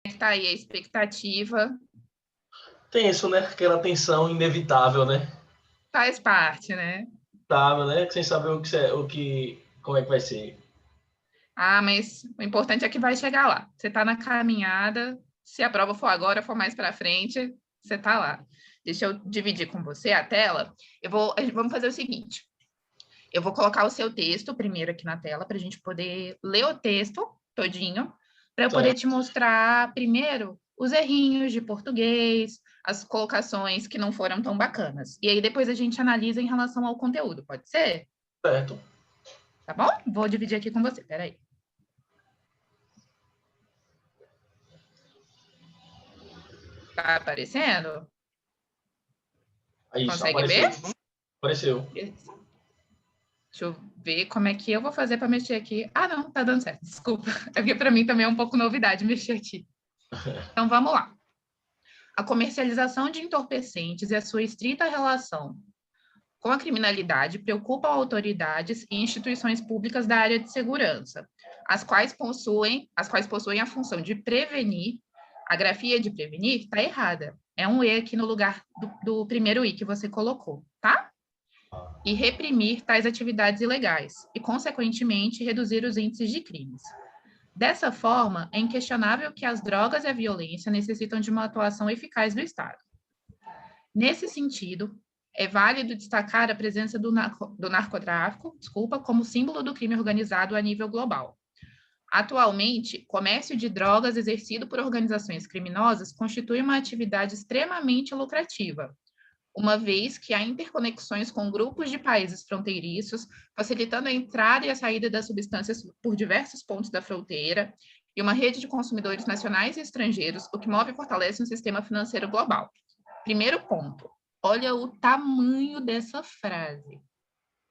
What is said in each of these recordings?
que tá aí a expectativa? Tenso, né? Aquela tensão inevitável, né? Faz parte, né? Tá, né? Sem saber como é que vai ser. Ah, mas o importante é que vai chegar lá. Você está na caminhada. Se a prova for agora, for mais para frente, você está lá. Deixa eu dividir com você a tela. Vamos fazer o seguinte. Eu vou colocar o seu texto primeiro aqui na tela para a gente poder ler o texto todinho, para eu poder te Certo. mostrar primeiro os errinhos de português, as colocações que não foram tão bacanas. E aí depois a gente analisa em relação ao conteúdo, pode ser? Certo. Tá bom? Vou dividir aqui com você. Peraí. Tá aparecendo? Isso, Consegue apareceu. ver? Apareceu. Beleza. Deixa eu ver como é que eu vou fazer para mexer aqui. Ah, não, tá dando certo. Desculpa. É porque para mim também é um pouco novidade mexer aqui. Então vamos lá. A comercialização de entorpecentes e a sua estrita relação com a criminalidade preocupam autoridades e instituições públicas da área de segurança, as quais possuem a função de prevenir. A grafia de prevenir está errada. É um E aqui no lugar do primeiro I que você colocou, tá? E reprimir tais atividades ilegais e, consequentemente, reduzir os índices de crimes. Dessa forma, é inquestionável que as drogas e a violência necessitam de uma atuação eficaz do Estado. Nesse sentido, é válido destacar a presença do narcotráfico, como símbolo do crime organizado a nível global. Atualmente, comércio de drogas exercido por organizações criminosas constitui uma atividade extremamente lucrativa, uma vez que há interconexões com grupos de países fronteiriços, facilitando a entrada e a saída das substâncias por diversos pontos da fronteira, e uma rede de consumidores nacionais e estrangeiros, o que move e fortalece um sistema financeiro global. Primeiro ponto, olha o tamanho dessa frase.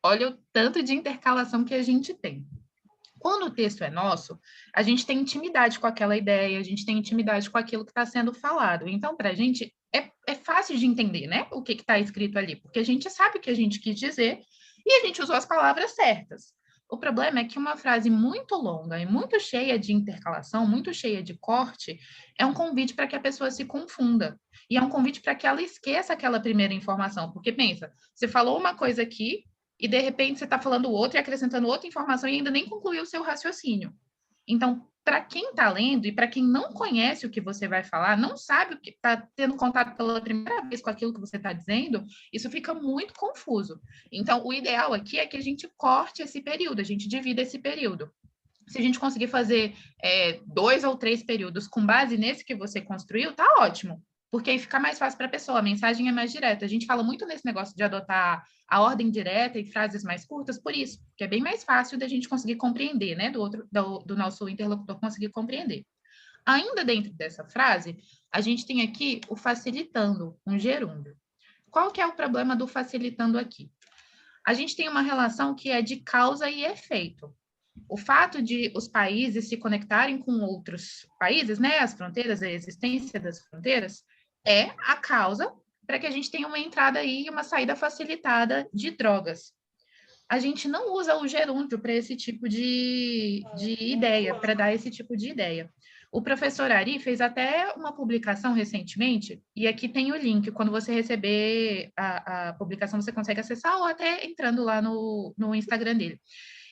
Olha o tanto de intercalação que a gente tem. Quando o texto é nosso, a gente tem intimidade com aquela ideia, a gente tem intimidade com aquilo que está sendo falado. Então, para a gente, é fácil de entender, né? O que está escrito ali, porque a gente sabe o que a gente quis dizer e a gente usou as palavras certas. O problema é que uma frase muito longa e muito cheia de intercalação, muito cheia de corte, é um convite para que a pessoa se confunda. E é um convite para que ela esqueça aquela primeira informação. Porque pensa, você falou uma coisa aqui, e de repente você está falando outro e acrescentando outra informação e ainda nem concluiu o seu raciocínio. Então, para quem está lendo e para quem não conhece o que você vai falar, não sabe o que está tendo contato pela primeira vez com aquilo que você está dizendo, isso fica muito confuso. Então, o ideal aqui é que a gente corte esse período, a gente divida esse período. Se a gente conseguir fazer 2 ou 3 períodos com base nesse que você construiu, tá ótimo. Porque aí fica mais fácil para a pessoa, a mensagem é mais direta. A gente fala muito nesse negócio de adotar a ordem direta e frases mais curtas por isso, que é bem mais fácil da gente conseguir compreender, né? Do nosso interlocutor conseguir compreender. Ainda dentro dessa frase, a gente tem aqui o facilitando, um gerúndio. Qual que é o problema do facilitando aqui? A gente tem uma relação que é de causa e efeito. O fato de os países se conectarem com outros países, né, as fronteiras, a existência das fronteiras, é a causa para que a gente tenha uma entrada e uma saída facilitada de drogas. A gente não usa o gerúndio para esse tipo de ideia, para dar esse tipo de ideia. O professor Ari fez até uma publicação recentemente, e aqui tem o link. Quando você receber a publicação, você consegue acessar ou até entrando lá no Instagram dele,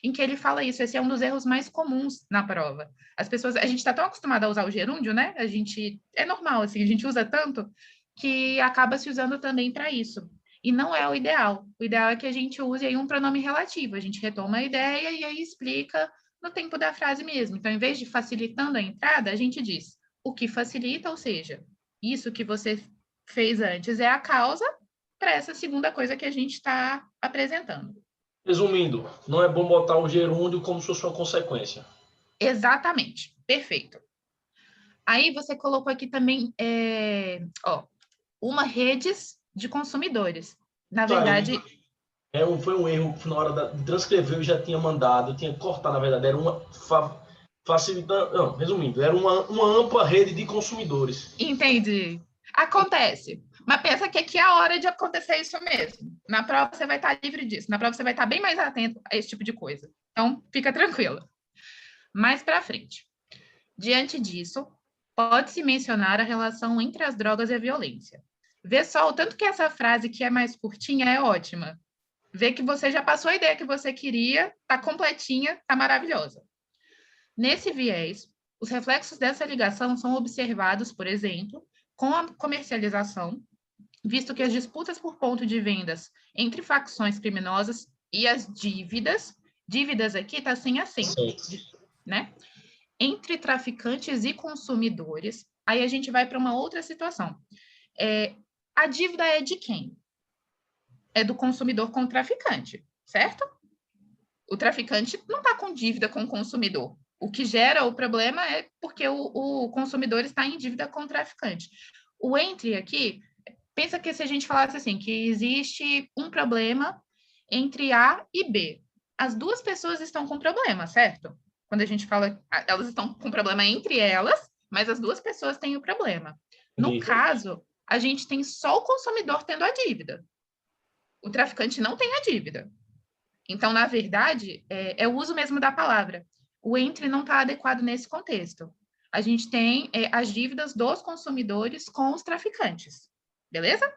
em que ele fala isso. Esse é um dos erros mais comuns na prova. As pessoas, a gente está tão acostumado a usar o gerúndio, né? É normal, assim, a gente usa tanto que acaba se usando também para isso. E não é o ideal. O ideal é que a gente use aí um pronome relativo. A gente retoma a ideia e aí explica no tempo da frase mesmo. Então, em vez de facilitando a entrada, a gente diz o que facilita, ou seja, isso que você fez antes é a causa para essa segunda coisa que a gente está apresentando. Resumindo, não é bom botar o gerúndio como se fosse uma consequência. Exatamente. Perfeito. Aí você colocou aqui também, uma redes de consumidores. Na Isso aí verdade, foi um erro que na hora de transcrever eu já tinha mandado, eu tinha cortado, na verdade, era uma facilitando, não, resumindo, era uma ampla rede de consumidores. entendi. Acontece. Mas pensa que aqui é a hora de acontecer isso mesmo. Na prova você vai estar livre disso. Na prova você vai estar bem mais atento a esse tipo de coisa. Então, fica tranquila. Mais para frente. Diante disso, pode-se mencionar a relação entre as drogas e a violência. Vê só o tanto que essa frase, que é mais curtinha, é ótima. Vê que você já passou a ideia que você queria, está completinha, está maravilhosa. Nesse viés, os reflexos dessa ligação são observados, por exemplo, com a comercialização, visto que as disputas por ponto de vendas entre facções criminosas e as dívidas aqui está sem acento, né? Entre traficantes e consumidores, aí a gente vai para uma outra situação. A dívida é de quem? É do consumidor com o traficante, certo? O traficante não está com dívida com o consumidor. O que gera o problema é porque o consumidor está em dívida com o traficante. O entre aqui, pensa que se a gente falasse assim, que existe um problema entre A e B. As duas pessoas estão com problema, certo? Quando a gente fala, elas estão com problema entre elas, mas as duas pessoas têm o problema. No caso, a gente tem só o consumidor tendo a dívida. O traficante não tem a dívida. Então, na verdade, é o uso mesmo da palavra. O entre não está adequado nesse contexto. A gente tem as dívidas dos consumidores com os traficantes. Beleza?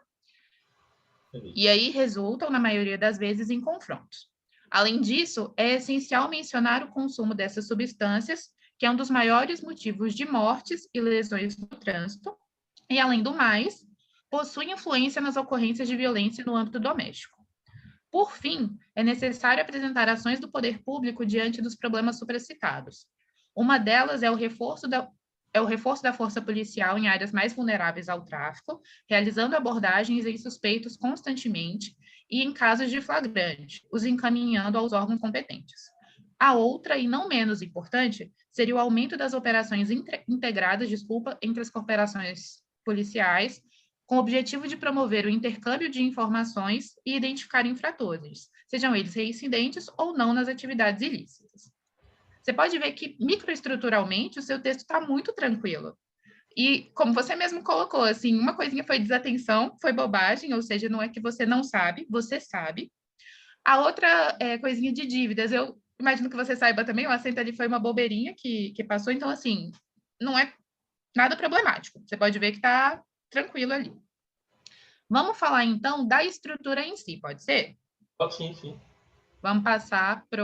E aí resultam, na maioria das vezes, em confrontos. Além disso, é essencial mencionar o consumo dessas substâncias, que é um dos maiores motivos de mortes e lesões no trânsito, e, além do mais, possui influência nas ocorrências de violência no âmbito doméstico. Por fim, é necessário apresentar ações do poder público diante dos problemas supracitados. Uma delas é o reforço da força policial em áreas mais vulneráveis ao tráfico, realizando abordagens em suspeitos constantemente e, em casos de flagrante, os encaminhando aos órgãos competentes. A outra, e não menos importante, seria o aumento das operações integradas, entre as corporações policiais, com o objetivo de promover o intercâmbio de informações e identificar infratores, sejam eles reincidentes ou não nas atividades ilícitas. Você pode ver que, microestruturalmente, o seu texto está muito tranquilo. E, como você mesmo colocou, assim, uma coisinha foi desatenção, foi bobagem, ou seja, não é que você não sabe, você sabe. A outra coisinha de dívidas, eu imagino que você saiba também, o acento ali foi uma bobeirinha que passou, então, assim, não é nada problemático. Você pode ver que está tranquilo ali. Vamos falar, então, da estrutura em si, pode ser? Pode sim, sim. Vamos passar para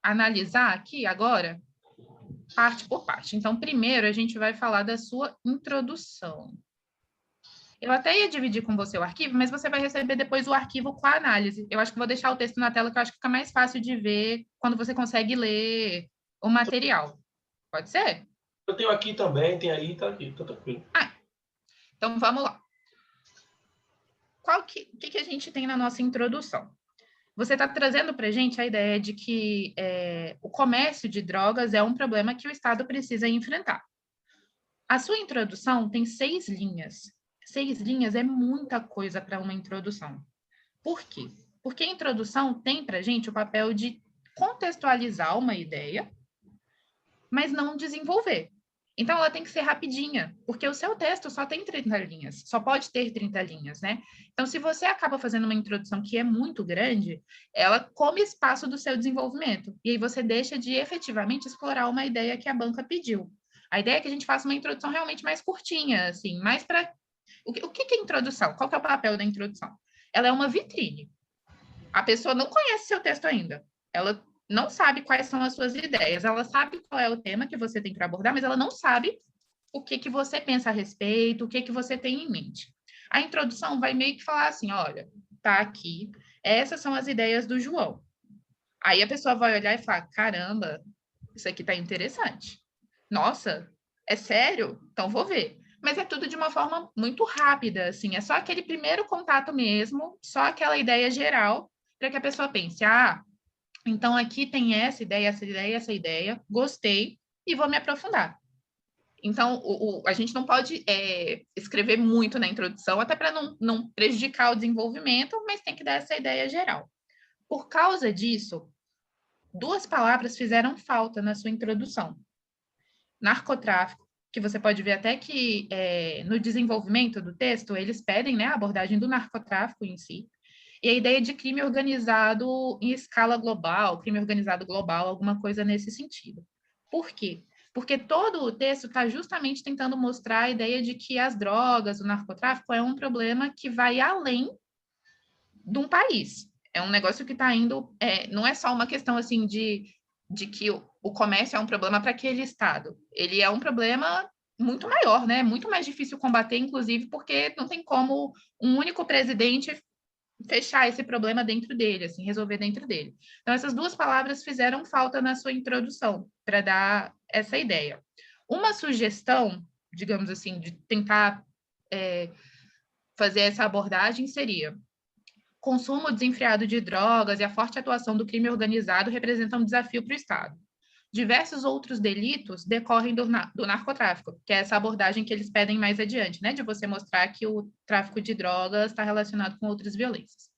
analisar aqui agora, parte por parte. Então, primeiro, a gente vai falar da sua introdução. Eu até ia dividir com você o arquivo, mas você vai receber depois o arquivo com a análise. Eu acho que vou deixar o texto na tela, que eu acho que fica mais fácil de ver quando você consegue ler o material. Pode ser? Eu tenho aqui também, tem aí, tá aqui, tá tranquilo. Então, vamos lá. O que a gente tem na nossa introdução? Você está trazendo para a gente a ideia de que o comércio de drogas é um problema que o Estado precisa enfrentar. A sua introdução tem 6 linhas. 6 linhas é muita coisa para uma introdução. Por quê? Porque a introdução tem para a gente o papel de contextualizar uma ideia, mas não desenvolver. Então, ela tem que ser rapidinha, porque o seu texto só tem 30 linhas, só pode ter 30 linhas, né? Então, se você acaba fazendo uma introdução que é muito grande, ela come espaço do seu desenvolvimento, e aí você deixa de efetivamente explorar uma ideia que a banca pediu. A ideia é que a gente faça uma introdução realmente mais curtinha, assim, mais para... O que é introdução? Qual que é o papel da introdução? Ela é uma vitrine. A pessoa não conhece seu texto ainda. Ela não sabe quais são as suas ideias, ela sabe qual é o tema que você tem para abordar, mas ela não sabe o que você pensa a respeito, o que você tem em mente. A introdução vai meio que falar assim, olha, tá aqui, essas são as ideias do João. Aí a pessoa vai olhar e falar, caramba, isso aqui tá interessante. Nossa, é sério? Então vou ver. Mas é tudo de uma forma muito rápida, assim, é só aquele primeiro contato mesmo, só aquela ideia geral, para que a pessoa pense, então aqui tem essa ideia, essa ideia, essa ideia, gostei e vou me aprofundar. Então, a gente não pode escrever muito na introdução, até para não prejudicar o desenvolvimento, mas tem que dar essa ideia geral. Por causa disso, 2 palavras fizeram falta na sua introdução. Narcotráfico, que você pode ver até que no desenvolvimento do texto, eles pedem, né, a abordagem do narcotráfico em si, e a ideia de crime organizado em escala global, crime organizado global, alguma coisa nesse sentido. Por quê? porque todo o texto está justamente tentando mostrar a ideia de que as drogas, o narcotráfico é um problema que vai além de um país. É um negócio que está indo, não é só uma questão assim de que o comércio é um problema para aquele estado. Ele é um problema muito maior, né? Muito mais difícil combater, inclusive, porque não tem como um único presidente fechar esse problema dentro dele, assim, resolver dentro dele. Então, essas duas palavras fizeram falta na sua introdução, para dar essa ideia. Uma sugestão, digamos assim, de tentar fazer essa abordagem seria: consumo desenfreado de drogas e a forte atuação do crime organizado representam um desafio para o Estado. Diversos outros delitos decorrem do narcotráfico, que é essa abordagem que eles pedem mais adiante, né? De você mostrar que o tráfico de drogas está relacionado com outras violências.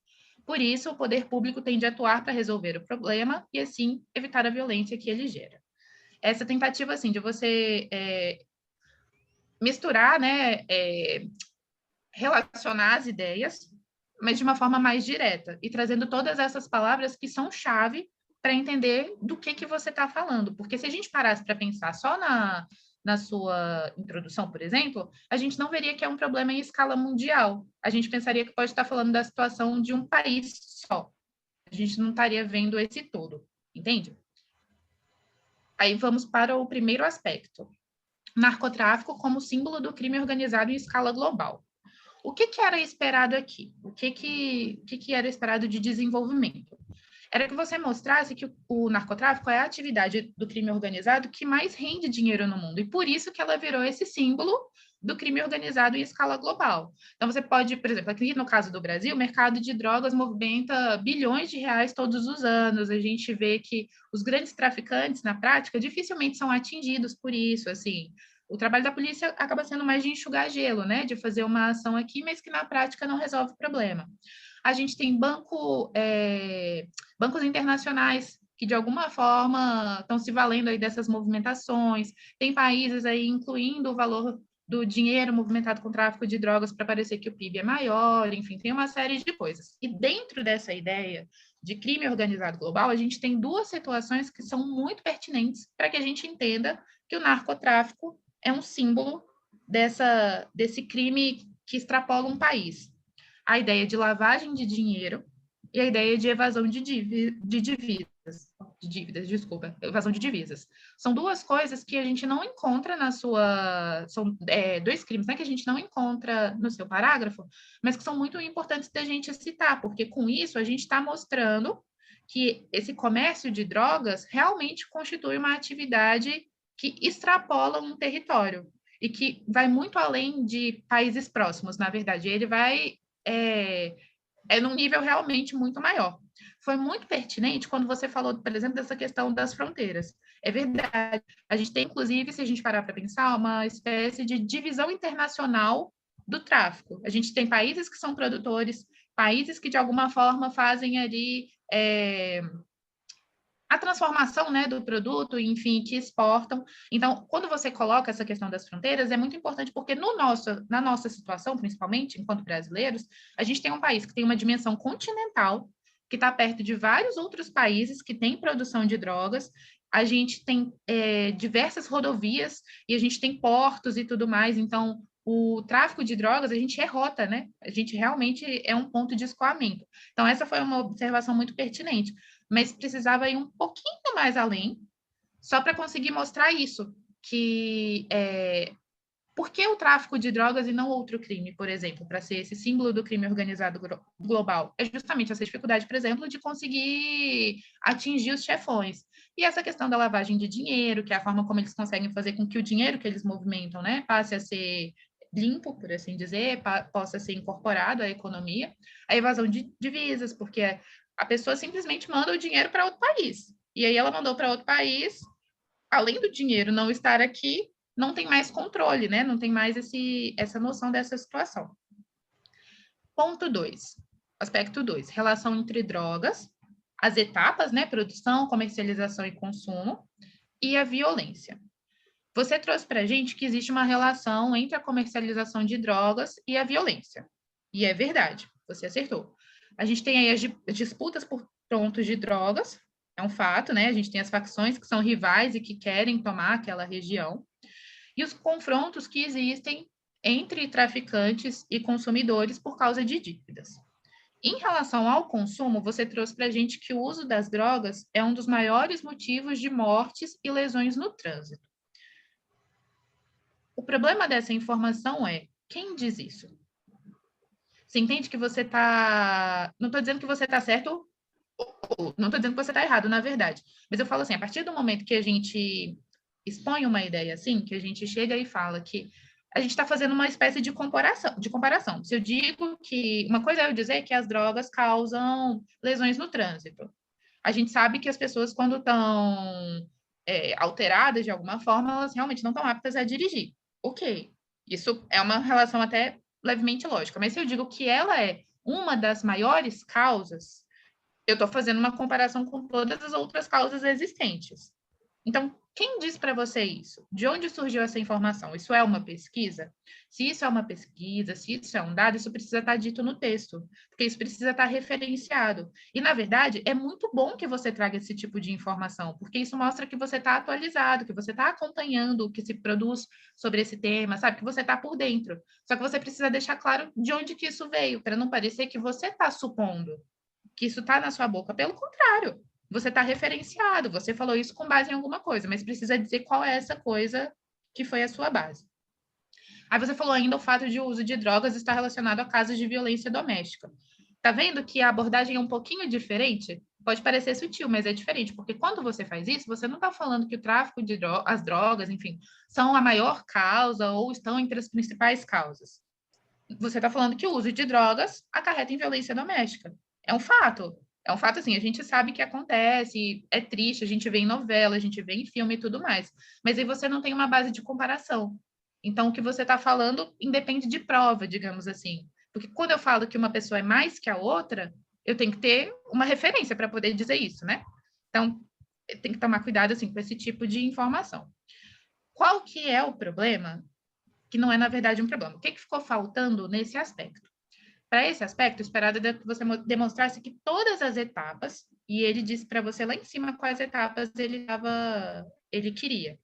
Por isso, o poder público tem de atuar para resolver o problema e, assim, evitar a violência que ele gera. Essa tentativa, assim, de você misturar, né? Relacionar as ideias, mas de uma forma mais direta, e trazendo todas essas palavras que são chave para entender do que você está falando. Porque se a gente parasse para pensar só na sua introdução, por exemplo, a gente não veria que é um problema em escala mundial. A gente pensaria que pode estar falando da situação de um país só. A gente não estaria vendo esse todo, entende? Aí vamos para o primeiro aspecto. Narcotráfico como símbolo do crime organizado em escala global. O que era esperado aqui? O que era esperado de desenvolvimento? Era que você mostrasse que o narcotráfico é a atividade do crime organizado que mais rende dinheiro no mundo, e por isso que ela virou esse símbolo do crime organizado em escala global. Então, você pode, por exemplo, aqui no caso do Brasil, o mercado de drogas movimenta bilhões de reais todos os anos. A gente vê que os grandes traficantes, na prática, dificilmente são atingidos por isso, assim. O trabalho da polícia acaba sendo mais de enxugar gelo, né? De fazer uma ação aqui, mas que na prática não resolve o problema. A gente tem bancos internacionais que de alguma forma estão se valendo aí dessas movimentações. Tem países aí incluindo o valor do dinheiro movimentado com tráfico de drogas para parecer que o PIB é maior, enfim, tem uma série de coisas. E dentro dessa ideia de crime organizado global, a gente tem duas situações que são muito pertinentes para que a gente entenda que o narcotráfico é um símbolo desse crime que extrapola um país. A ideia de lavagem de dinheiro e a ideia de evasão de divisas. São duas coisas que a gente não encontra na sua... São dois crimes, né, que a gente não encontra no seu parágrafo, mas que são muito importantes da gente citar, porque com isso a gente está mostrando que esse comércio de drogas realmente constitui uma atividade que extrapola um território e que vai muito além de países próximos, na verdade. Ele vai num nível realmente muito maior. Foi muito pertinente quando você falou, por exemplo, dessa questão das fronteiras. É verdade. A gente tem, inclusive, se a gente parar para pensar, uma espécie de divisão internacional do tráfico. A gente tem países que são produtores, países que, de alguma forma, fazem ali a transformação, né, do produto, enfim, que exportam. Então, quando você coloca essa questão das fronteiras, é muito importante porque na nossa situação, principalmente, enquanto brasileiros, a gente tem um país que tem uma dimensão continental, que está perto de vários outros países que têm produção de drogas, a gente tem diversas rodovias e a gente tem portos e tudo mais, então o tráfico de drogas, a gente é rota, né? A gente realmente é um ponto de escoamento. Então, essa foi uma observação muito pertinente, mas precisava ir um pouquinho mais além, só para conseguir mostrar isso, que por que o tráfico de drogas e não outro crime, por exemplo, para ser esse símbolo do crime organizado global? É justamente essa dificuldade, por exemplo, de conseguir atingir os chefões. E essa questão da lavagem de dinheiro, que é a forma como eles conseguem fazer com que o dinheiro que eles movimentam, né, passe a ser limpo, por assim dizer, possa ser incorporado à economia. A evasão de divisas, porque a pessoa simplesmente manda o dinheiro para outro país. E aí ela mandou para outro país, além do dinheiro não estar aqui, não tem mais controle, né? Não tem mais essa noção dessa situação. Ponto 2. Aspecto 2. Relação entre drogas, as etapas, né? Produção, comercialização e consumo, e a violência. Você trouxe para a gente que existe uma relação entre a comercialização de drogas e a violência. E é verdade, você acertou. A gente tem aí as disputas por pontos de drogas, é um fato, né? A gente tem as facções que são rivais e que querem tomar aquela região, e os confrontos que existem entre traficantes e consumidores por causa de dívidas. Em relação ao consumo, você trouxe para a gente que o uso das drogas é um dos maiores motivos de mortes e lesões no trânsito. O problema dessa informação é, quem diz isso? Você entende que você está... Não estou dizendo que você está certo, não estou dizendo que você está errado, na verdade. Mas eu falo assim, a partir do momento que a gente expõe uma ideia assim, que a gente chega e fala que a gente está fazendo uma espécie de comparação. Se eu digo que... Uma coisa é eu dizer que as drogas causam lesões no trânsito. A gente sabe que as pessoas, quando estão alteradas de alguma forma, elas realmente não estão aptas a dirigir. Ok. Isso é uma relação até levemente lógica. Mas se eu digo que ela é uma das maiores causas, eu estou fazendo uma comparação com todas as outras causas existentes. Então, quem diz para você isso? De onde surgiu essa informação? Isso é uma pesquisa? Se isso é uma pesquisa, se isso é um dado, isso precisa estar dito no texto, porque isso precisa estar referenciado. E, na verdade, é muito bom que você traga esse tipo de informação, porque isso mostra que você está atualizado, que você está acompanhando o que se produz sobre esse tema, sabe? Que você está por dentro. Só que você precisa deixar claro de onde que isso veio, para não parecer que você está supondo que isso está na sua boca. Pelo contrário, você está referenciado, você falou isso com base em alguma coisa, mas precisa dizer qual é essa coisa que foi a sua base. Aí você falou ainda o fato de o uso de drogas estar relacionado a casos de violência doméstica. Tá vendo que a abordagem é um pouquinho diferente? Pode parecer sutil, mas é diferente, porque quando você faz isso, você não está falando que o tráfico de as drogas, enfim, são a maior causa ou estão entre as principais causas. Você está falando que o uso de drogas acarreta em violência doméstica. É um fato. É um fato, assim, a gente sabe que acontece, é triste, a gente vê em novela, a gente vê em filme e tudo mais. Mas aí você não tem uma base de comparação. Então, o que você está falando independe de prova, digamos assim. Porque quando eu falo que uma pessoa é mais que a outra, eu tenho que ter uma referência para poder dizer isso, né? Então, tem que tomar cuidado, assim, com esse tipo de informação. Qual que é o problema? Que não é, na verdade, um problema. O que ficou faltando nesse aspecto? Para esse aspecto, esperado é que você demonstrasse que todas as etapas, e ele disse para você lá em cima quais etapas ele queria,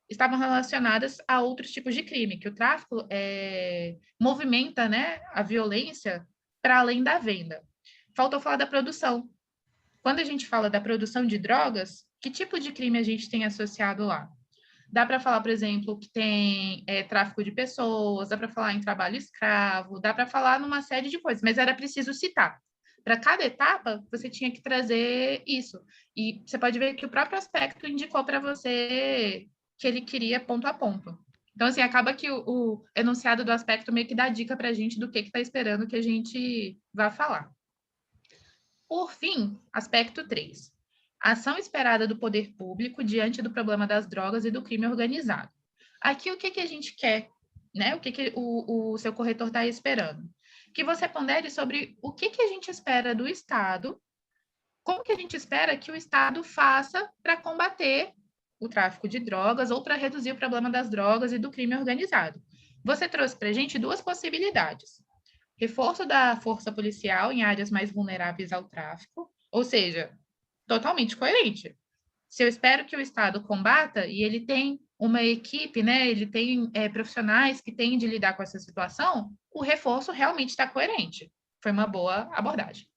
estavam relacionadas a outros tipos de crime, que o tráfico movimenta, né, a violência para além da venda. Faltou falar da produção. Quando a gente fala da produção de drogas, que tipo de crime a gente tem associado lá? Dá para falar, por exemplo, que tem tráfico de pessoas, dá para falar em trabalho escravo, dá para falar numa série de coisas, mas era preciso citar. Para cada etapa, você tinha que trazer isso. E você pode ver que o próprio aspecto indicou para você que ele queria ponto a ponto. Então, assim, acaba que o enunciado do aspecto meio que dá dica para a gente do que está esperando que a gente vá falar. Por fim, aspecto 3. Ação esperada do poder público diante do problema das drogas e do crime organizado. Aqui, o que a gente quer, né? O que o seu corretor está esperando? Que você pondere sobre o que a gente espera do Estado, como que a gente espera que o Estado faça para combater o tráfico de drogas ou para reduzir o problema das drogas e do crime organizado. Você trouxe para a gente duas possibilidades. Reforço da força policial em áreas mais vulneráveis ao tráfico, ou seja, totalmente coerente. Se eu espero que o Estado combata, e ele tem uma equipe, né, ele tem profissionais que têm de lidar com essa situação, o reforço realmente está coerente. Foi uma boa abordagem.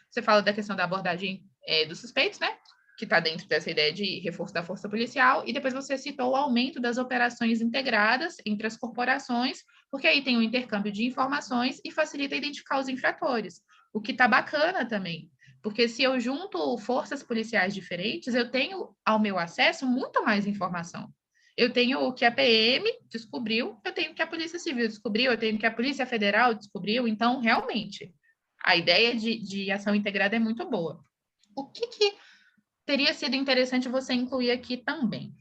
Você fala da questão da abordagem dos suspeitos, né, que está dentro dessa ideia de reforço da força policial, e depois você citou o aumento das operações integradas entre as corporações, porque aí tem um intercâmbio de informações e facilita identificar os infratores, o que está bacana também. Porque se eu junto forças policiais diferentes, eu tenho ao meu acesso muito mais informação. Eu tenho o que a PM descobriu, eu tenho o que a Polícia Civil descobriu, eu tenho o que a Polícia Federal descobriu. Então, realmente, a ideia de ação integrada é muito boa. O que teria sido interessante você incluir aqui também?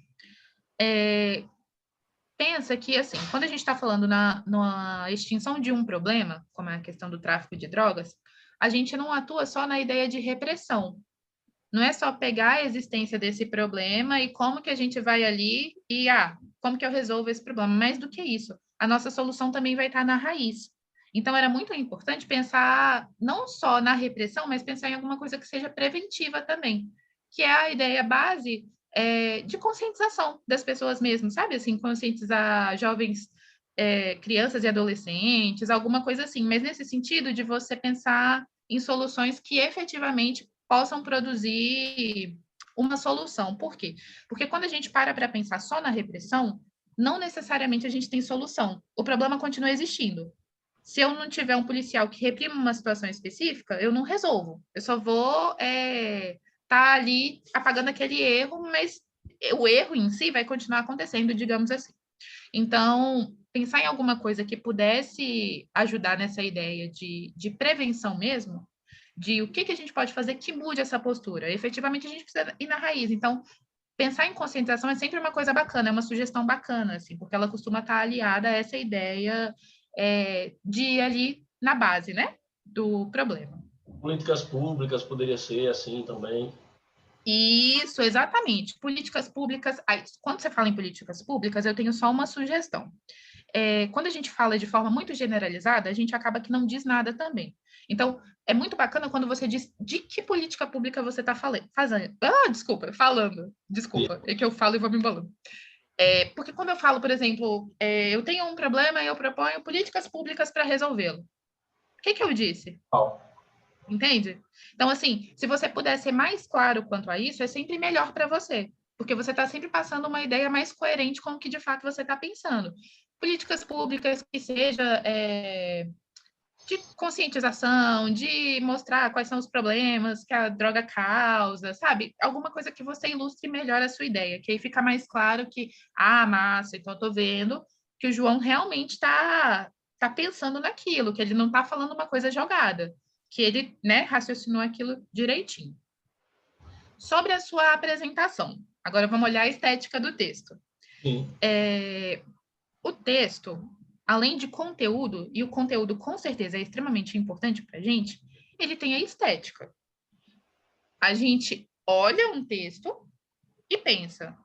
Pensa que, assim, quando a gente está falando na extinção de um problema, como é a questão do tráfico de drogas, a gente não atua só na ideia de repressão. Não é só pegar a existência desse problema e como que a gente vai ali e, como que eu resolvo esse problema? Mais do que isso, a nossa solução também vai estar na raiz. Então, era muito importante pensar não só na repressão, mas pensar em alguma coisa que seja preventiva também. que é a ideia base de conscientização das pessoas mesmo, sabe? Assim, conscientizar jovens, crianças e adolescentes, alguma coisa assim. Mas nesse sentido de você pensar em soluções que efetivamente possam produzir uma solução. Por quê? Porque quando a gente para pensar só na repressão, não necessariamente a gente tem solução. O problema continua existindo. Se eu não tiver um policial que reprima uma situação específica, eu não resolvo. Eu só vou tá ali apagando aquele erro, mas o erro em si vai continuar acontecendo, digamos assim. Então, pensar em alguma coisa que pudesse ajudar nessa ideia de prevenção mesmo, de o que a gente pode fazer que mude essa postura. Efetivamente, a gente precisa ir na raiz. Então, pensar em conscientização é sempre uma coisa bacana, é uma sugestão bacana, assim, porque ela costuma estar aliada a essa ideia de ir ali na base, né, do problema. Políticas públicas poderia ser assim também. Isso, exatamente. Políticas públicas. Aí, quando você fala em políticas públicas, eu tenho só uma sugestão. Quando a gente fala de forma muito generalizada, a gente acaba que não diz nada também. Então, é muito bacana quando você diz de que política pública você está fazendo. Falando. Desculpa, é que eu falo e vou me embolando. Porque quando eu falo, por exemplo, eu tenho um problema e eu proponho políticas públicas para resolvê-lo. O que eu disse? Entende? Então, assim, se você puder ser mais claro quanto a isso, é sempre melhor para você, porque você está sempre passando uma ideia mais coerente com o que de fato você está pensando. Políticas públicas que seja de conscientização, de mostrar quais são os problemas que a droga causa, sabe? Alguma coisa que você ilustre melhor a sua ideia, que aí fica mais claro que, massa, então eu tô vendo que o João realmente tá pensando naquilo, que ele não tá falando uma coisa jogada, que ele, né, raciocinou aquilo direitinho. Sobre a sua apresentação, agora vamos olhar a estética do texto. Sim. O texto, além de conteúdo, e o conteúdo com certeza é extremamente importante para a gente, ele tem a estética. A gente olha um texto e pensa,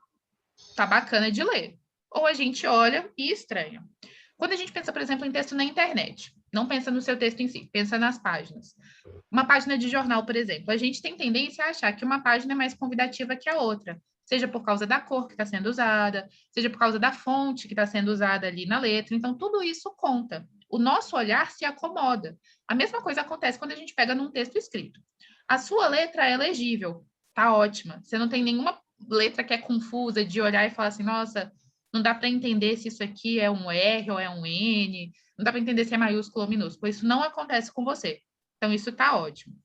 tá bacana de ler. Ou a gente olha e estranha. Quando a gente pensa, por exemplo, em texto na internet, não pensa no seu texto em si, pensa nas páginas. Uma página de jornal, por exemplo, a gente tem tendência a achar que uma página é mais convidativa que a outra, seja por causa da cor que está sendo usada, seja por causa da fonte que está sendo usada ali na letra. Então, tudo isso conta. O nosso olhar se acomoda. A mesma coisa acontece quando a gente pega num texto escrito. A sua letra é legível, tá ótima. Você não tem nenhuma letra que é confusa de olhar e falar assim, nossa, não dá para entender se isso aqui é um R ou é um N, não dá para entender se é maiúsculo ou minúsculo. Isso não acontece com você. Então, isso está ótimo.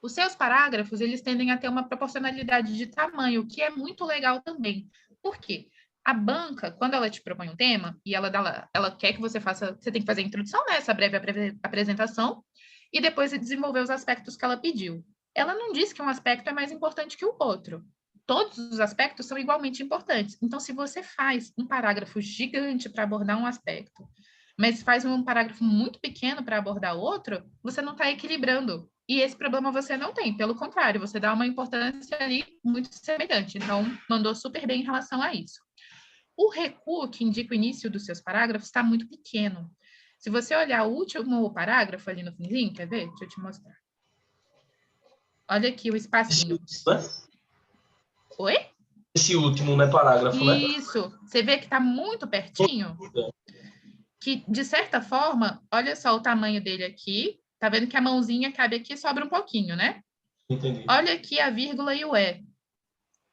Os seus parágrafos, eles tendem a ter uma proporcionalidade de tamanho, que é muito legal também. Por quê? A banca, quando ela te propõe um tema, e ela quer que você faça, você tem que fazer a introdução, né, essa breve apresentação, e depois desenvolver os aspectos que ela pediu. Ela não diz que um aspecto é mais importante que o outro. Todos os aspectos são igualmente importantes. Então, se você faz um parágrafo gigante para abordar um aspecto, mas faz um parágrafo muito pequeno para abordar outro, você não está equilibrando. E esse problema você não tem, pelo contrário, você dá uma importância ali muito semelhante. Então, mandou super bem em relação a isso. O recuo que indica o início dos seus parágrafos está muito pequeno. Se você olhar o último parágrafo ali no finzinho, quer ver? Deixa eu te mostrar. Olha aqui o espacinho. Oi? Esse último, né, parágrafo, né? Isso. Você vê que está muito pertinho? Que, de certa forma, olha só o tamanho dele aqui. Tá vendo que a mãozinha cabe aqui e sobra um pouquinho, né? Entendi. Olha aqui a vírgula e o E.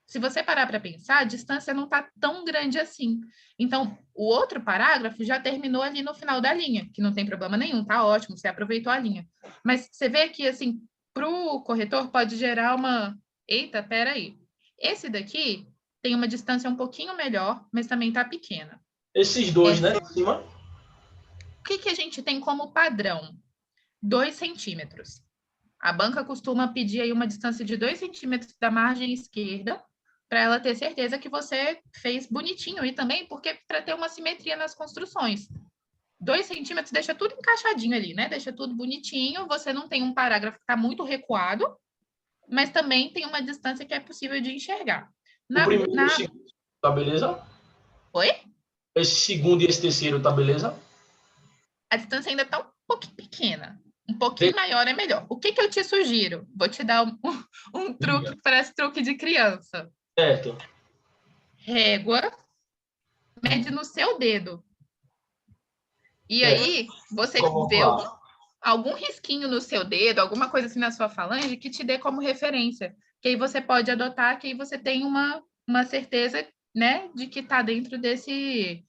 Se você parar para pensar, a distância não está tão grande assim. Então, o outro parágrafo já terminou ali no final da linha, que não tem problema nenhum, tá ótimo, você aproveitou a linha. Mas você vê que, assim, para o corretor pode gerar uma... Eita, peraí. Esse daqui tem uma distância um pouquinho melhor, mas também está pequena. Esses dois, né, em cima? O que a gente tem como padrão? 2 centímetros. A banca costuma pedir aí uma distância de 2 centímetros da margem esquerda, para ela ter certeza que você fez bonitinho e também porque para ter uma simetria nas construções. 2 centímetros deixa tudo encaixadinho ali, né? Deixa tudo bonitinho, você não tem um parágrafo que está muito recuado, mas também tem uma distância que é possível de enxergar. O primeiro e o segundo, tá beleza? Oi? Esse segundo e esse terceiro, tá beleza? A distância ainda está um pouquinho pequena. Um pouquinho maior é melhor. O que eu te sugiro? Vou te dar um truque que parece truque de criança. Certo. Régua, mede no seu dedo. E Certo. aí, você Coloco vê lá. algum risquinho no seu dedo, alguma coisa assim na sua falange que te dê como referência. Que aí você pode adotar, que aí você tem uma certeza, né, de que está dentro desse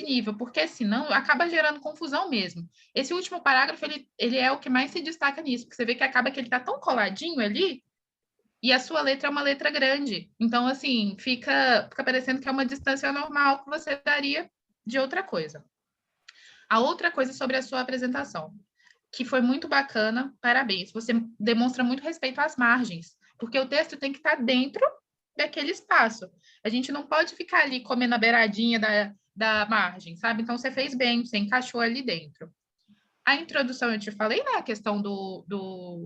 nível, porque senão acaba gerando confusão mesmo. Esse último parágrafo, ele é o que mais se destaca nisso, porque você vê que acaba que ele está tão coladinho ali, e a sua letra é uma letra grande. Então, assim, fica parecendo que é uma distância normal que você daria de outra coisa. A outra coisa sobre a sua apresentação, que foi muito bacana, parabéns. Você demonstra muito respeito às margens, porque o texto tem que estar dentro daquele espaço. A gente não pode ficar ali comendo a beiradinha da margem, sabe? Então, você fez bem, você encaixou ali dentro. A introdução, eu te falei, né? A questão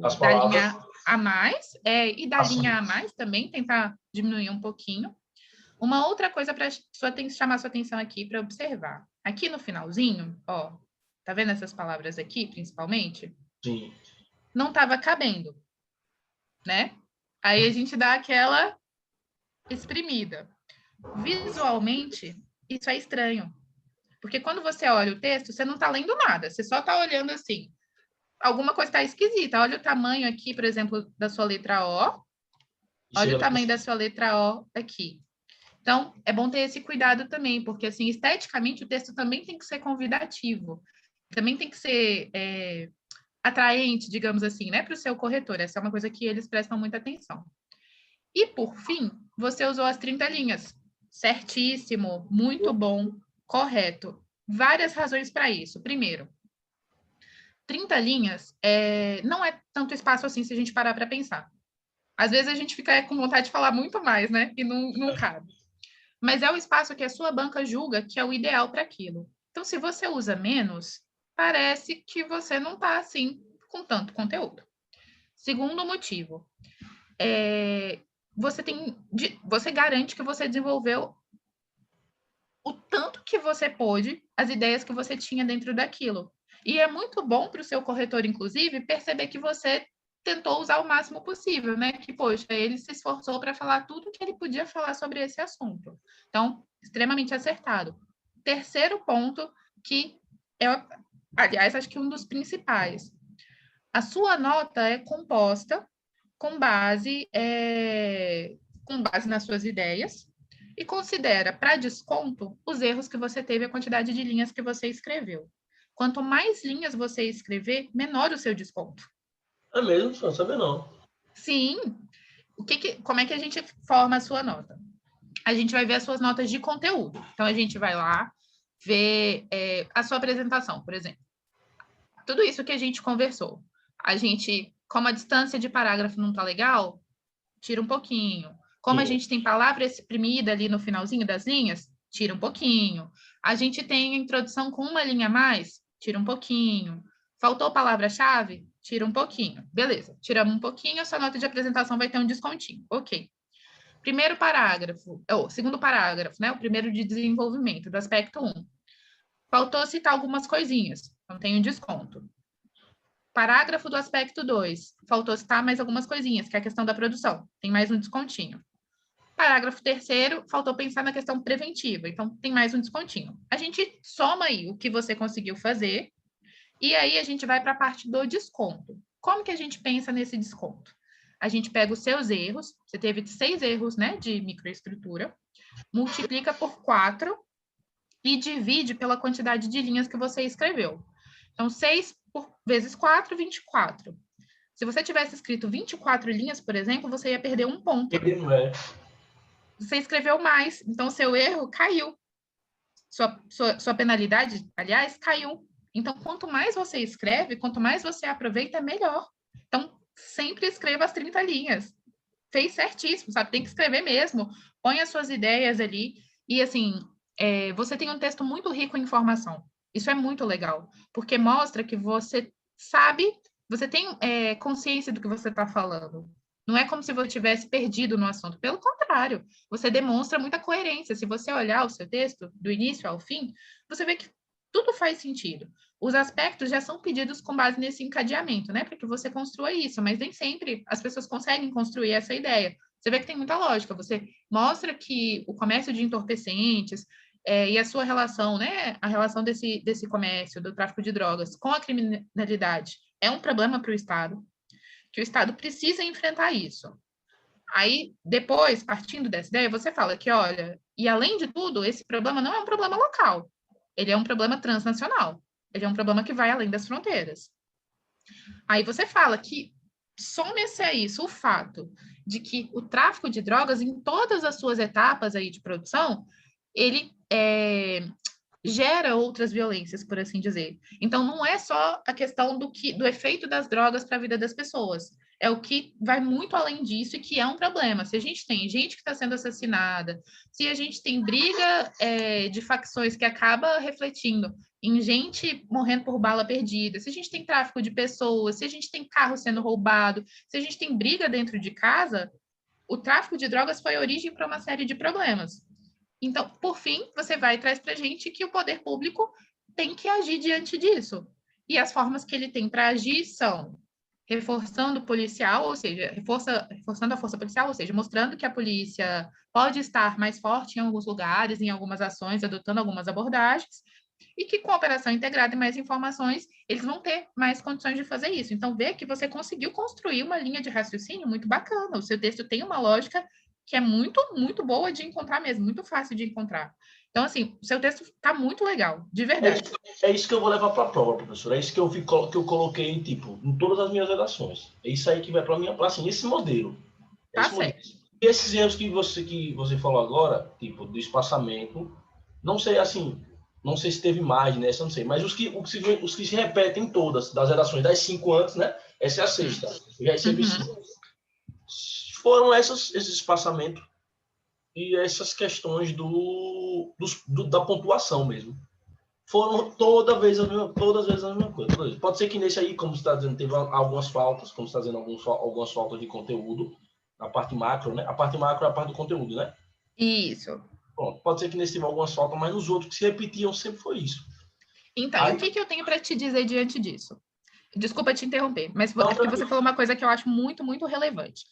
As da palavras. linha a mais, e da Assim. linha a mais também, tentar diminuir um pouquinho. Uma outra coisa para chamar sua atenção aqui, para observar. Aqui no finalzinho, ó, tá vendo essas palavras aqui, principalmente? Sim. Não estava cabendo, né? Aí a gente dá aquela exprimida. Visualmente, isso é estranho. Porque quando você olha o texto, você não está lendo nada, você só está olhando assim. Alguma coisa está esquisita. Olha o tamanho aqui, por exemplo, da sua letra O. Olha o tamanho da sua letra O aqui. Então, é bom ter esse cuidado também, porque, assim, esteticamente, o texto também tem que ser convidativo. Também tem que ser atraente, digamos assim, né, para o seu corretor. Essa é uma coisa que eles prestam muita atenção. E, por fim, você usou as 30 linhas. Certíssimo, muito bom, correto. Várias razões para isso. Primeiro, 30 linhas não é tanto espaço assim se a gente parar para pensar. Às vezes a gente fica com vontade de falar muito mais, né? E não cabe. Mas é o espaço que a sua banca julga que é o ideal para aquilo. Então, se você usa menos, parece que você não está assim com tanto conteúdo. Segundo motivo, você garante que você desenvolveu o tanto que você pôde, as ideias que você tinha dentro daquilo. E é muito bom para o seu corretor, inclusive, perceber que você tentou usar o máximo possível, né? Que, poxa, ele se esforçou para falar tudo que ele podia falar sobre esse assunto. Então, extremamente acertado. Terceiro ponto, que é, aliás, acho que um dos principais. A sua nota é composta com base nas suas ideias e considera para desconto os erros que você teve, a quantidade de linhas que você escreveu. Quanto mais linhas você escrever, menor o seu desconto. É mesmo? Não sabia não. Sim. Como é que a gente forma a sua nota? A gente vai ver as suas notas de conteúdo. Então, a gente vai lá ver a sua apresentação, por exemplo. Tudo isso que a gente conversou. A gente, como a distância de parágrafo não está legal, tira um pouquinho. Como a gente tem palavra exprimida ali no finalzinho das linhas, tira um pouquinho. A gente tem a introdução com uma linha a mais, tira um pouquinho. Faltou palavra-chave? Tira um pouquinho. Beleza, tiramos um pouquinho, a sua nota de apresentação vai ter um descontinho. Ok. Primeiro parágrafo, segundo parágrafo, né? O primeiro de desenvolvimento, do aspecto 1. Faltou citar algumas coisinhas, então tem um desconto. Parágrafo do aspecto 2. Faltou citar mais algumas coisinhas, que é a questão da produção. Tem mais um descontinho. Parágrafo 3º, faltou pensar na questão preventiva. Então, tem mais um descontinho. A gente soma aí o que você conseguiu fazer e aí a gente vai para a parte do desconto. Como que a gente pensa nesse desconto? A gente pega os seus erros, você teve 6 erros, né, de microestrutura, multiplica por 4 e divide pela quantidade de linhas que você escreveu. Então, 6 vezes 4, 24. Se você tivesse escrito 24 linhas, por exemplo, você ia perder um ponto. Você escreveu mais, então seu erro caiu. Sua penalidade, aliás, caiu. Então, quanto mais você escreve, quanto mais você aproveita, melhor. Então, sempre escreva as 30 linhas. Fez certíssimo, sabe? Tem que escrever mesmo. Põe as suas ideias ali. E, assim, você tem um texto muito rico em informação. Isso é muito legal, porque mostra que você sabe, você tem consciência do que você está falando. Não é como se você tivesse perdido no assunto. Pelo contrário, você demonstra muita coerência. Se você olhar o seu texto, do início ao fim, você vê que tudo faz sentido. Os aspectos já são pedidos com base nesse encadeamento, né? Para que você construa isso, mas nem sempre as pessoas conseguem construir essa ideia. Você vê que tem muita lógica. Você mostra que o comércio de entorpecentes e a sua relação, né? A relação desse comércio, do tráfico de drogas com a criminalidade é um problema para o Estado, que o Estado precisa enfrentar isso. Aí, depois, partindo dessa ideia, você fala que, olha, e além de tudo, esse problema não é um problema local, ele é um problema transnacional, ele é um problema que vai além das fronteiras. Aí você fala que some-se a isso o fato de que o tráfico de drogas, em todas as suas etapas aí de produção, ele gera outras violências, por assim dizer. Então, não é só a questão do efeito das drogas para a vida das pessoas. É o que vai muito além disso e que é um problema. Se a gente tem gente que está sendo assassinada, se a gente tem briga de facções que acaba refletindo em gente morrendo por bala perdida, se a gente tem tráfico de pessoas, se a gente tem carro sendo roubado, se a gente tem briga dentro de casa, o tráfico de drogas foi a origem para uma série de problemas. Então, por fim, você vai e traz para a gente que o poder público tem que agir diante disso. E as formas que ele tem para agir são reforçando o policial, ou seja, reforçando a força policial, ou seja, mostrando que a polícia pode estar mais forte em alguns lugares, em algumas ações, adotando algumas abordagens, e que com a operação integrada e mais informações, eles vão ter mais condições de fazer isso. Então, vê que você conseguiu construir uma linha de raciocínio muito bacana. O seu texto tem uma lógica que é muito, muito boa de encontrar mesmo, muito fácil de encontrar. Então, assim, o seu texto está muito legal, de verdade. É isso que eu vou levar para a prova, professor. É isso que eu coloquei, tipo, em todas as minhas redações. É isso aí que vai para minha, assim, esse modelo. Tá certo. E esses erros que você falou agora, tipo, do espaçamento, não sei, assim, não sei se teve mais nessa, não sei, mas os que se repetem todas, das redações das 5 antes, né? Essa é a sexta. Eu já recebi 5. Foram esses espaçamentos e essas questões da pontuação mesmo. Foram todas as vezes a mesma coisa. Pode ser que nesse aí, como você está dizendo, teve algumas faltas, como você está dizendo, algumas faltas de conteúdo, na parte macro, né? A parte macro é a parte do conteúdo, né? Isso. Pronto. Pode ser que nesse teve algumas faltas, mas nos outros que se repetiam sempre foi isso. Então, aí, o que eu tenho para te dizer diante disso? Desculpa te interromper, mas porque você falou uma coisa que eu acho muito, muito relevante.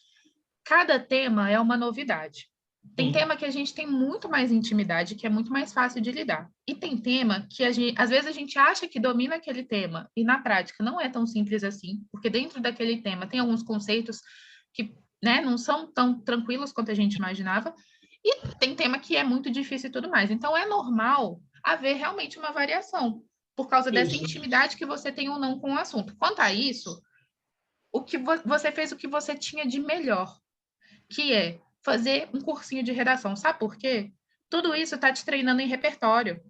Cada tema é uma novidade. Tem tema que a gente tem muito mais intimidade, que é muito mais fácil de lidar. E tem tema que às vezes a gente acha que domina aquele tema, e na prática não é tão simples assim, porque dentro daquele tema tem alguns conceitos que, né, não são tão tranquilos quanto a gente imaginava, e tem tema que é muito difícil e tudo mais. Então é normal haver realmente uma variação, por causa dessa intimidade que você tem ou não com o assunto. Quanto a isso, você fez o que você tinha de melhor, que é fazer um cursinho de redação. Sabe por quê? Tudo isso está te treinando em repertório.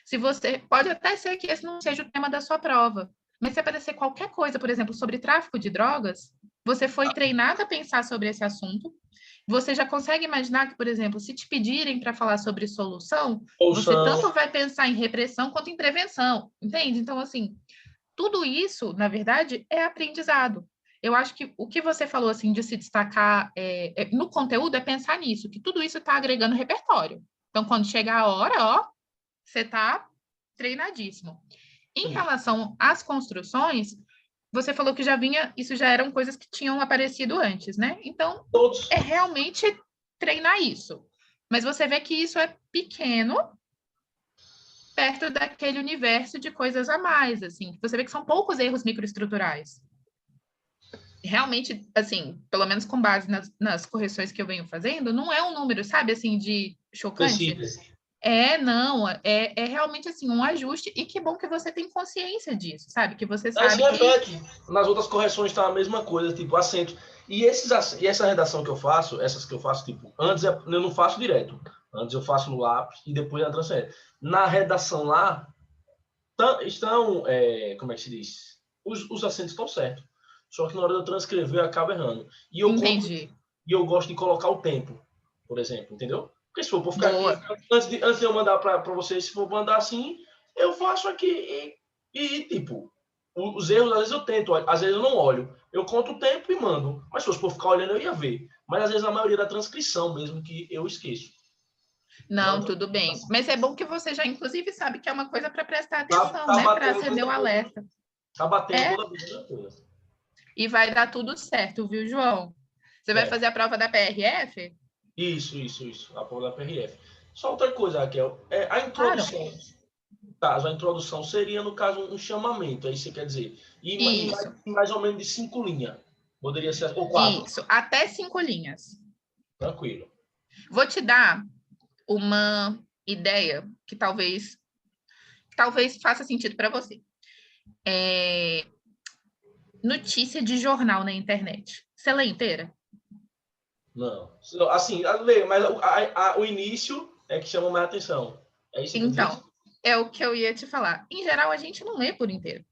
Se você pode até ser que esse não seja o tema da sua prova, mas se aparecer qualquer coisa, por exemplo, sobre tráfico de drogas, você foi treinado a pensar sobre esse assunto. Você já consegue imaginar que, por exemplo, se te pedirem para falar sobre solução, você tanto vai pensar em repressão quanto em prevenção, entende? Então, assim, tudo isso, na verdade, é aprendizado. Eu acho que o que você falou, assim, de se destacar no conteúdo é pensar nisso, que tudo isso está agregando repertório. Então, quando chegar a hora, ó, você está treinadíssimo. Em relação às construções, você falou que isso já eram coisas que tinham aparecido antes, né? Então, é realmente treinar isso. Mas você vê que isso é pequeno perto daquele universo de coisas a mais, assim. Você vê que são poucos erros microestruturais. Realmente, assim, pelo menos com base nas correções que eu venho fazendo, não é um número, sabe, assim, de chocante. Não, é realmente, assim, um ajuste, e que bom que você tem consciência disso, sabe, que você sabe se repete. Nas outras correções está a mesma coisa, tipo, acento. E essa redação que eu faço, essas que eu faço, tipo, antes eu não faço direto. Antes eu faço no lápis e depois na transferência. Na redação lá, estão, como é que se diz? Os acentos estão certos. Só que na hora de eu transcrever, eu acabo errando. Entendi. E eu gosto de colocar o tempo, por exemplo, entendeu? Porque se for ficar aqui, antes de eu mandar para vocês, se for mandar assim, eu faço aqui e tipo, os erros, às vezes eu tento, às vezes eu não olho. Eu conto o tempo e mando. Mas se fosse por ficar olhando, eu ia ver. Mas às vezes a maioria da transcrição mesmo que eu esqueço. Não, tudo bem. Mas é bom que você já, inclusive, sabe que é uma coisa para prestar atenção, Tá né? Para batendo acender o toda vez. alerta. Tá batendo É, toda vez, né, coisa? e vai dar tudo certo, viu, João? Você vai É. fazer a prova da PRF? Isso. A prova da PRF. Só outra coisa, Raquel. A Claro. introdução, caso a introdução seria, no caso, um chamamento, é isso que você quer dizer. E Isso, mais ou menos de 5 linhas. Poderia ser, ou 4. isso. Até 5 linhas. Tranquilo. Vou te dar uma ideia que talvez faça sentido para você. Notícia de jornal na internet. Você lê inteira? Não. Assim, mas o início é que chama mais atenção. É isso que quer dizer? Então, é o que eu ia te falar. Em geral, a gente não lê por inteiro.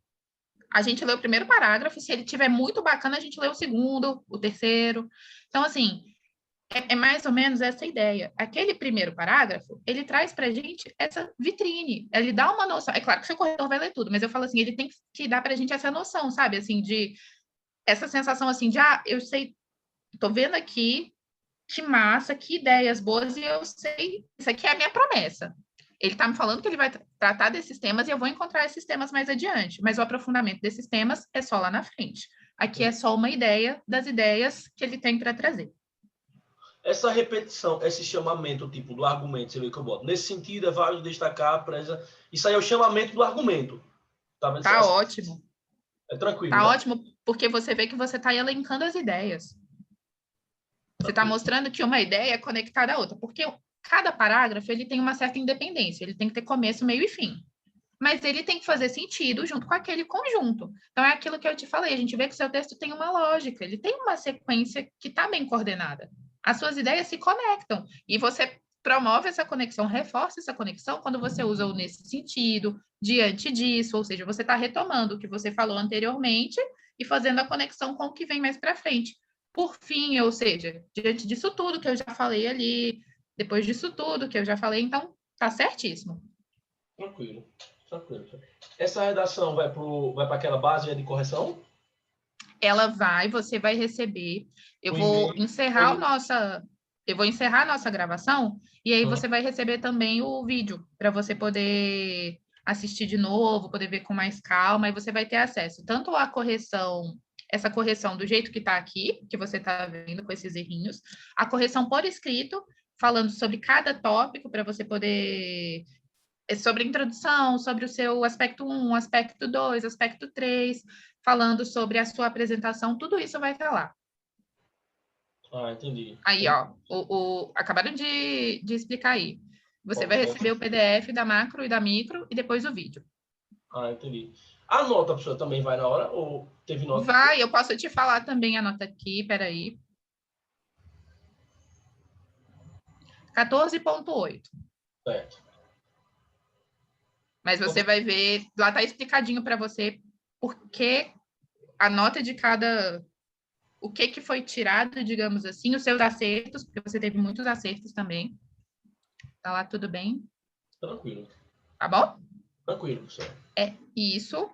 A gente lê o primeiro parágrafo, se ele tiver muito bacana, a gente lê o segundo, o terceiro. Então, assim, é mais ou menos essa ideia. Aquele primeiro parágrafo, ele traz para a gente essa vitrine, ele dá uma noção. É claro que o seu corretor vai ler tudo, mas eu falo assim, ele tem que dar para a gente essa noção, sabe? Assim, de essa sensação assim de, eu sei, tô vendo aqui, que massa, que ideias boas, e eu sei, isso aqui é a minha promessa. Ele está me falando que ele vai tratar desses temas e eu vou encontrar esses temas mais adiante, mas o aprofundamento desses temas é só lá na frente. Aqui é só uma ideia das ideias que ele tem para trazer. Essa repetição, esse chamamento tipo do argumento, você vê que eu boto. Nesse sentido, é válido destacar a presa. Isso aí é o chamamento do argumento. Tá vendo? Tá ótimo. É tranquilo, Tá né? ótimo, porque você vê que você está elencando as ideias. Você está Tranquilo. mostrando que uma ideia é conectada à outra, porque cada parágrafo ele tem uma certa independência, ele tem que ter começo, meio e fim. Mas ele tem que fazer sentido junto com aquele conjunto. Então, é aquilo que eu te falei, a gente vê que o seu texto tem uma lógica, ele tem uma sequência que está bem coordenada. As suas ideias se conectam, e você promove essa conexão, reforça essa conexão quando você usa o nesse sentido, diante disso, ou seja, você está retomando o que você falou anteriormente e fazendo a conexão com o que vem mais para frente. Por fim, ou seja, diante disso tudo que eu já falei ali, depois disso tudo que eu já falei, então tá certíssimo. Tranquilo. Essa redação vai para aquela base de correção? Você vai receber. Eu O vou e-mail. encerrar a nossa gravação e aí Hum. você vai receber também o vídeo para você poder assistir de novo, poder ver com mais calma, e você vai ter acesso tanto à correção, essa correção do jeito que está aqui, que você está vendo com esses errinhos, a correção por escrito, falando sobre cada tópico para você poder sobre a introdução, sobre o seu aspecto 1, aspecto 2, aspecto 3, falando sobre a sua apresentação, tudo isso vai estar lá. Entendi. Aí, ó, acabaram de explicar aí. Você vai receber o PDF da macro e da micro e depois o vídeo. Entendi. A nota, professor, também vai na hora ou teve nota? Vai, eu posso te falar também a nota aqui, peraí. 14,8. Certo. Mas você vai ver, lá está explicadinho para você porque a nota de cada, o que foi tirado, digamos assim, os seus acertos, porque você teve muitos acertos também. Tá lá tudo bem? Tranquilo. Tá bom? Tranquilo, professor. É isso.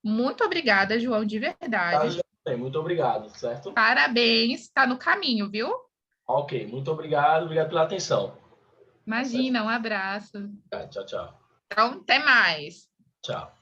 Muito obrigada, João, de verdade. Muito obrigado, certo? Parabéns, tá no caminho, viu? Ok, muito obrigado pela atenção. Imagina, um abraço. Tchau. Então, até mais. Tchau.